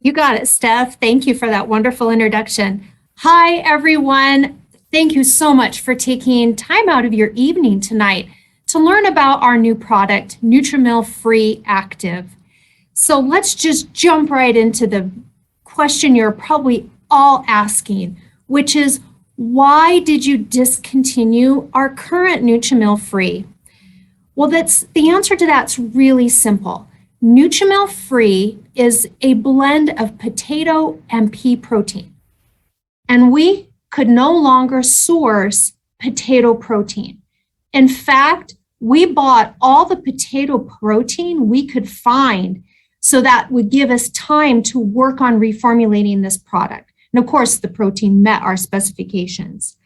You got it, Steph. Thank you for that wonderful introduction. Hi, everyone. Thank you so much for taking time out of your evening tonight to learn about our new product, Nutrimeal Free Active. So let's just jump right into the question you're probably all asking, which is, why did you discontinue our current Nutrimeal Free? Well, the answer to that's really simple. Nutrimeal Free is a blend of potato and pea protein, and we could no longer source potato protein. In fact, we bought all the potato protein we could find, so that would give us time to work on reformulating this product. And of course, the protein met our specifications.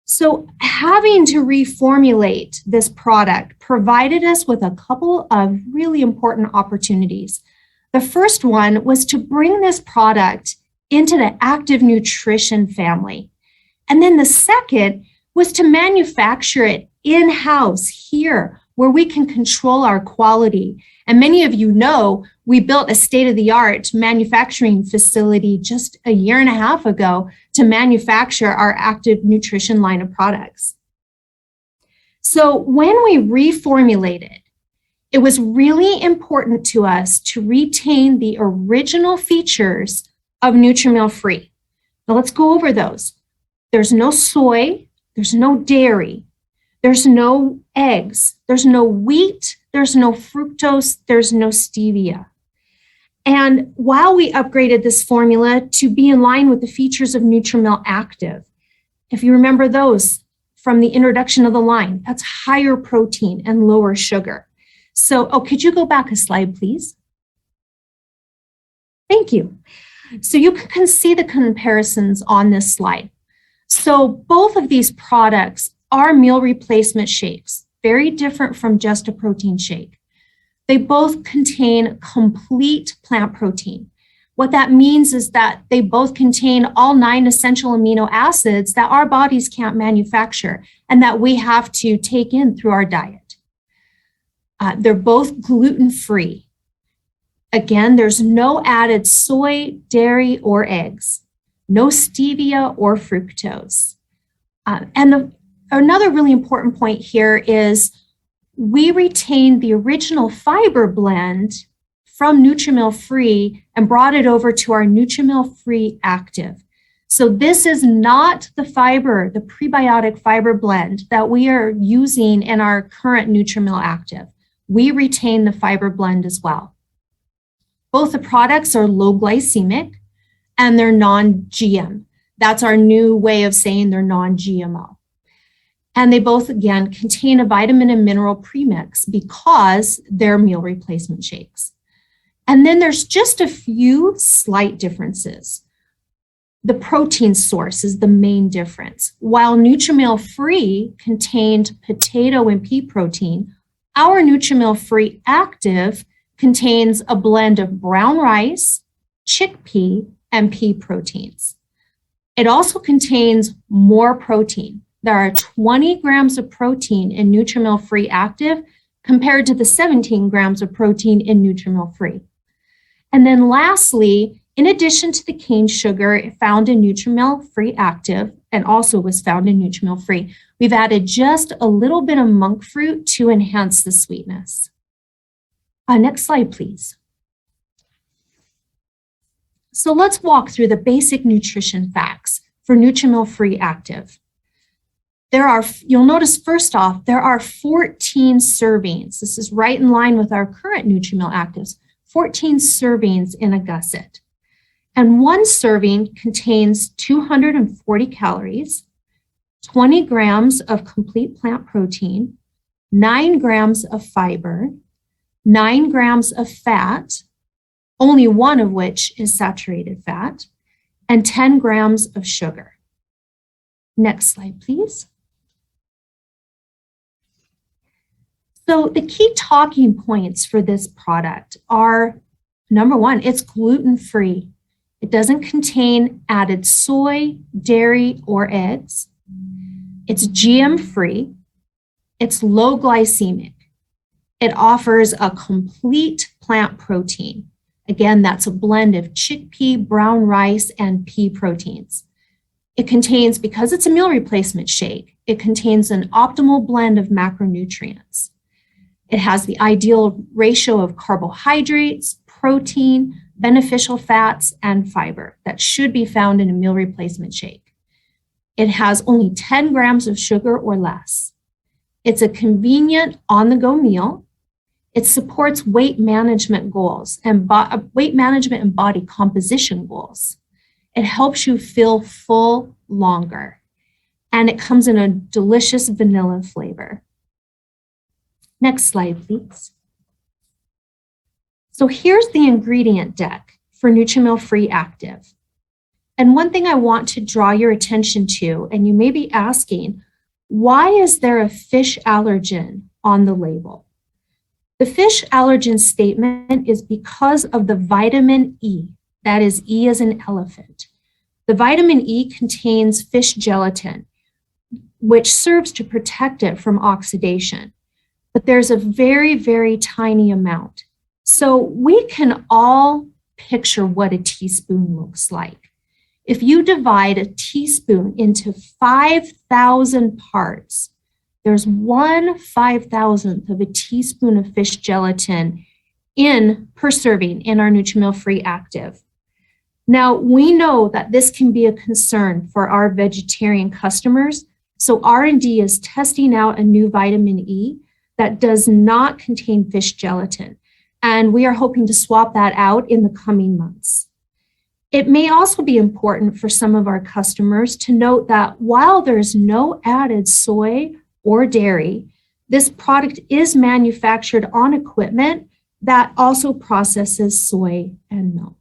So having to reformulate this product provided us with a couple of really important opportunities. The first one was to bring this product into the active nutrition family. And then the second was to manufacture it in-house here, where we can control our quality. And many of you know we built a state-of-the-art manufacturing facility just a year and a half ago to manufacture our active nutrition line of products. So when we reformulated, it was really important to us to retain the original features of Nutrimeal Free. Now let's go over those. There's no soy, there's no dairy, there's no eggs, there's no wheat, there's no fructose, there's no stevia. And while we upgraded this formula to be in line with the features of Nutrimeal Active, if you remember those from the introduction of the line, that's higher protein and lower sugar. So, could you go back a slide, please? Thank you. So you can see the comparisons on this slide. So both of these products are meal replacement shakes, very different from just a protein shake. They both contain complete plant protein. What that means is that they both contain all 9 essential amino acids that our bodies can't manufacture and that we have to take in through our diet. They're both gluten-free. Again, there's no added soy, dairy, or eggs, no stevia or fructose. Another really important point here is we retained the original fiber blend from Nutrimeal Free and brought it over to our Nutrimeal Free Active. So this is not the fiber, the prebiotic fiber blend that we are using in our current Nutrimeal Active. We retain the fiber blend as well. Both the products are low glycemic and they're non-GM. That's our new way of saying they're non-GMO. And they both, again, contain a vitamin and mineral premix because they're meal replacement shakes. And then there's just a few slight differences. The protein source is the main difference. While Nutrimeal Free contained potato and pea protein, our Nutrimeal Free Active contains a blend of brown rice, chickpea, and pea proteins. It also contains more protein. There are 20 grams of protein in Nutrimeal Free Active compared to the 17 grams of protein in Nutrimeal Free. And then lastly, in addition to the cane sugar found in Nutrimeal Free Active and also was found in Nutrimeal Free, we've added just a little bit of monk fruit to enhance the sweetness. Next slide, please. So let's walk through the basic nutrition facts for Nutrimeal Free Active. You'll notice first off, there are 14 servings. This is right in line with our current Nutrimeal Actives, 14 servings in a gusset. And one serving contains 240 calories, 20 grams of complete plant protein, 9 grams of fiber, 9 grams of fat, only one of which is saturated fat, and 10 grams of sugar. Next slide, please. So the key talking points for this product are, number one, it's gluten-free. It doesn't contain added soy, dairy, or eggs. It's GM-free. It's low glycemic. It offers a complete plant protein. Again, that's a blend of chickpea, brown rice, and pea proteins. It contains, because it's a meal replacement shake, it contains an optimal blend of macronutrients. It has the ideal ratio of carbohydrates, protein, beneficial fats, and fiber that should be found in a meal replacement shake. It has only 10 grams of sugar or less. It's a convenient on-the-go meal. It supports weight management goals and weight management and body composition goals. It helps you feel full longer. And it comes in a delicious vanilla flavor. Next slide, please. So here's the ingredient deck for Nutrimeal Free Active. And one thing I want to draw your attention to, and you may be asking, why is there a fish allergen on the label? The fish allergen statement is because of the vitamin E, that is E as in elephant. The vitamin E contains fish gelatin, which serves to protect it from oxidation. But there's a very, very tiny amount. So we can all picture what a teaspoon looks like. If you divide a teaspoon into 5,000 parts, there's 1/5,000th of a teaspoon of fish gelatin per serving in our Nutrimeal Free Active. Now, we know that this can be a concern for our vegetarian customers, so R&D is testing out a new vitamin E that does not contain fish gelatin, and we are hoping to swap that out in the coming months. It may also be important for some of our customers to note that while there's no added soy or dairy, this product is manufactured on equipment that also processes soy and milk.